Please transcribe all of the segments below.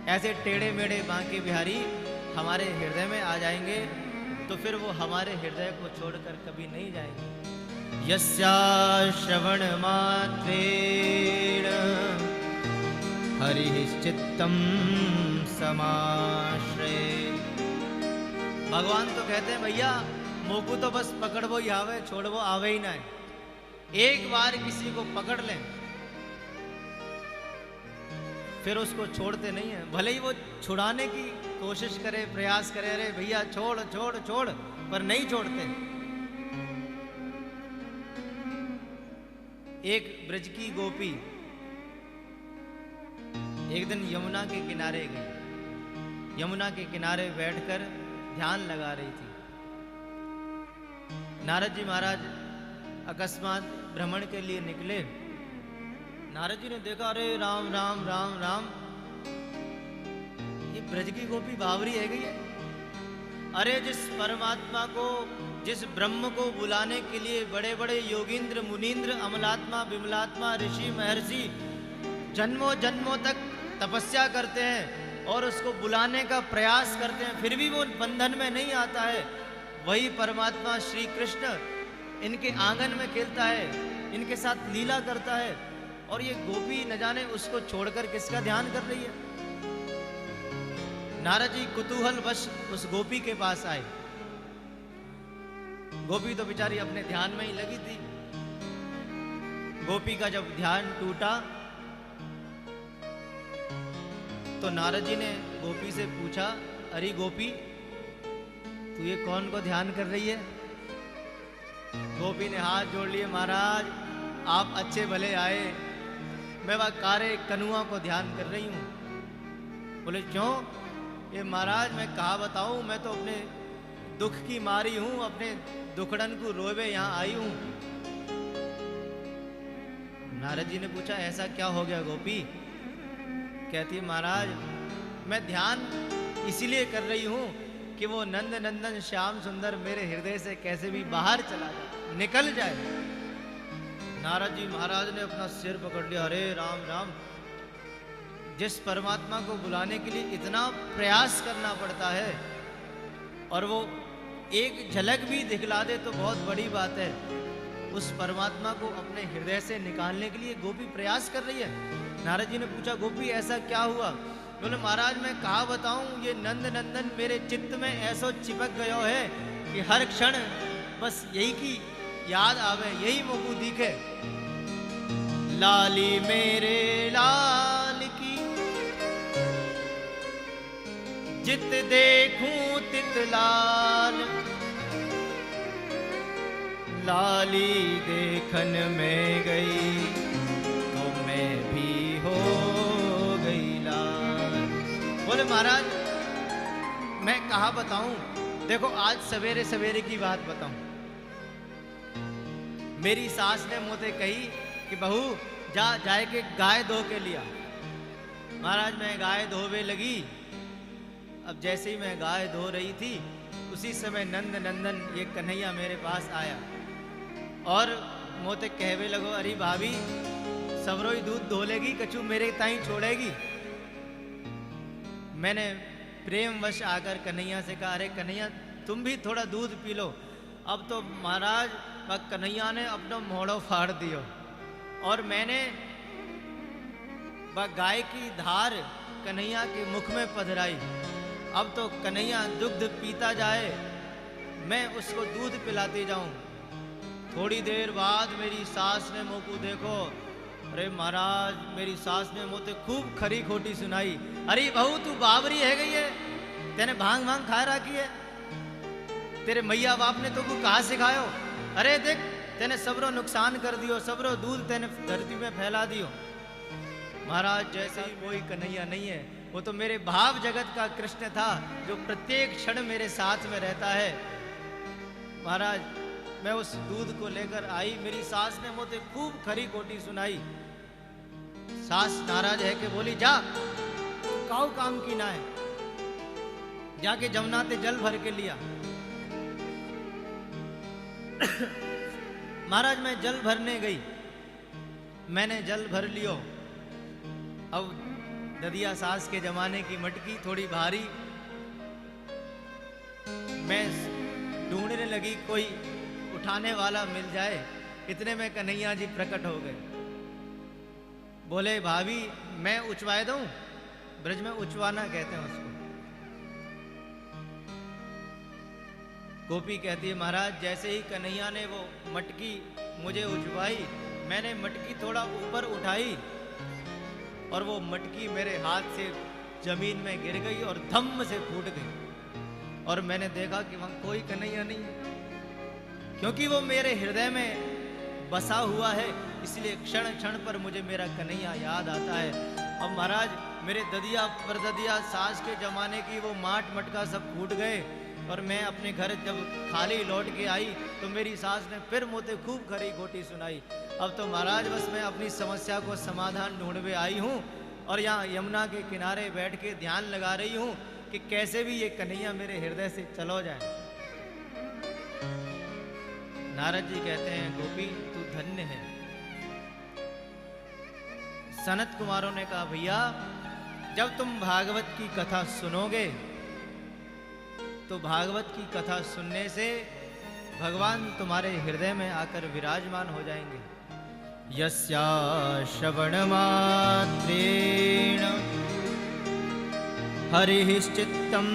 ऐसे टेढ़े मेढ़े बांके बिहारी हमारे हृदय में आ जाएंगे तो फिर वो हमारे हृदय को छोड़कर कभी नहीं जाएंगे। यस्या श्रवण मात्रेण हरिश्चित्तम समाश्रय। भगवान तो कहते हैं भैया मोकू तो बस पकड़ वो ही आवे, छोड़ वो आवे ही ना है। एक बार किसी को पकड़ लें फिर उसको छोड़ते नहीं है, भले ही वो छुड़ाने की कोशिश करे, प्रयास करे, अरे भैया छोड़ छोड़ छोड़, पर नहीं छोड़ते। एक ब्रज की गोपी एक दिन यमुना के किनारे गई। यमुना के किनारे बैठकर ध्यान लगा रही थी। नारद जी महाराज अकस्मात भ्रमण के लिए निकले। नारद जी ने देखा, अरे राम राम राम राम, ये ब्रज की गोपी बावरी है गई है। अरे जिस परमात्मा को, जिस ब्रह्म को बुलाने के लिए बड़े बड़े योगींद्र मुनींद्र अमलात्मा विमलात्मा ऋषि महर्षि जन्मों जन्मों तक तपस्या करते हैं और उसको बुलाने का प्रयास करते हैं, फिर भी वो बंधन में नहीं आता है, वही परमात्मा श्री कृष्ण इनके आंगन में खेलता है, इनके साथ लीला करता है, और ये गोपी न जाने उसको छोड़कर किसका ध्यान कर रही है। नारद जी कुतूहल वश उस गोपी के पास आए। गोपी तो बेचारी अपने ध्यान में ही लगी थी। गोपी का जब ध्यान टूटा तो नारद जी ने गोपी से पूछा, अरे गोपी तू ये कौन को ध्यान कर रही है? गोपी ने हाथ जोड़ लिए, महाराज आप अच्छे भले आए, मैं वह कारे कनुआ को ध्यान कर रही हूँ। बोले क्यों? ये महाराज मैं कहा बताऊं, मैं तो अपने दुख की मारी हूँ, अपने दुखड़न को रोवे यहाँ आई हूँ। नारद जी ने पूछा ऐसा क्या हो गया गोपी? कहती है महाराज मैं ध्यान इसीलिए कर रही हूँ कि वो नंद नंदन श्याम सुंदर मेरे हृदय से कैसे भी बाहर चला जाए, निकल जाए। नारद जी महाराज ने अपना सिर पकड़ लिया, अरे राम राम, जिस परमात्मा को बुलाने के लिए इतना प्रयास करना पड़ता है और वो एक झलक भी दिखला दे तो बहुत बड़ी बात है, उस परमात्मा को अपने हृदय से निकालने के लिए गोपी प्रयास कर रही है। नारद जी ने पूछा गोपी ऐसा क्या हुआ? बोले महाराज मैं कहा बताऊं, ये नंद नंदन मेरे चित्त में ऐसा चिपक गयो है कि हर क्षण बस यही की याद आवे, यही मोकू दिखे। लाली मेरे लाल की जित देखूं तित लाल, लाली देखन में गई तो मैं भी हो गई लाल। बोले महाराज मैं कहा बताऊं, देखो आज सवेरे सवेरे की बात बताऊं। मेरी सास ने मुझे कही कि बहू जाए के गाय धो के लिया। महाराज मैं गाय धोवे लगी। अब जैसे ही मैं गाय धो रही थी उसी समय नंद नंदन ये कन्हैया मेरे पास आया और मोते कहवे लगो, अरे भाभी सबरो ही दूध धो लेगी, कछु मेरे ताई छोड़ेगी। मैंने प्रेम वश आकर कन्हैया से कहा, अरे कन्हैया तुम भी थोड़ा दूध पी लो। अब तो महाराज कन्हैया ने अपना मोड़ो फाड़ दियो और मैंने वह गाय की धार कन्हैया के मुख में पधराई। अब तो कन्हैया दुग्ध पीता जाए, मैं उसको दूध पिलाती जाऊं। थोड़ी देर बाद मेरी सास ने मोकू देखो, अरे महाराज मेरी सास ने मोते खूब खरी खोटी सुनाई। अरे बहू तू बावरी है गई है, तेने भांग भांग खा रखी है, तेरे मैया बाप ने तो को कहा सिखायो? अरे देख तेने सबरो नुकसान कर दियो, सबरो दूध तेने धरती में फैला दियो। महाराज जैसा कोई कन्हैया नहीं है, वो तो मेरे भाव जगत का कृष्ण था जो प्रत्येक क्षण मेरे साथ में रहता है। महाराज मैं उस दूध को लेकर आई, मेरी सास ने मुझे खूब खरी खोटी सुनाई। सास नाराज है कि बोली जा काऊ काम की ना है, जाके जमुना ते जल भर के लिया। महाराज मैं जल भरने गई, मैंने जल भर लियो। अब ददिया सास के जमाने की मटकी थोड़ी भारी। मैं ढूंढने लगी कोई उठाने वाला मिल जाए, इतने में कन्हैया जी प्रकट हो गए। बोले भाभी मैं उचवाए दूं? ब्रज में उचवाना कहते हैं उसको। गोपी कहती है महाराज जैसे ही कन्हैया ने वो मटकी मुझे उचवाई, मैंने मटकी थोड़ा ऊपर उठाई और वो मटकी मेरे हाथ से जमीन में गिर गई और धम्म से फूट गई। और मैंने देखा कि वहां कोई कन्हैया नहीं है, क्योंकि वो मेरे हृदय में बसा हुआ है, इसलिए क्षण क्षण पर मुझे मेरा कन्हैया याद आता है। अब महाराज मेरे ददिया परददिया सास के जमाने की वो माट मटका सब फूट गए और मैं अपने घर जब खाली लौट के आई तो मेरी सास ने फिर मुझे खूब खरी खोटी सुनाई। अब तो महाराज बस मैं अपनी समस्या को समाधान ढूंढने आई हूँ और यहाँ यमुना के किनारे बैठ के ध्यान लगा रही हूँ कि कैसे भी ये कन्हैया मेरे हृदय से चलो जाए। नारद जी कहते हैं गोपी तू धन्य है। सनत कुमारों ने कहा भैया जब तुम भागवत की कथा सुनोगे तो भागवत की कथा सुनने से भगवान तुम्हारे हृदय में आकर विराजमान हो जाएंगे। यस्या श्रवण मात्रेण हरिश्चित्तम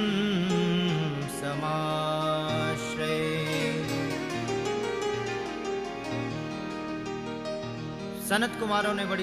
समाश्रये। सनत कुमारों ने बड़ी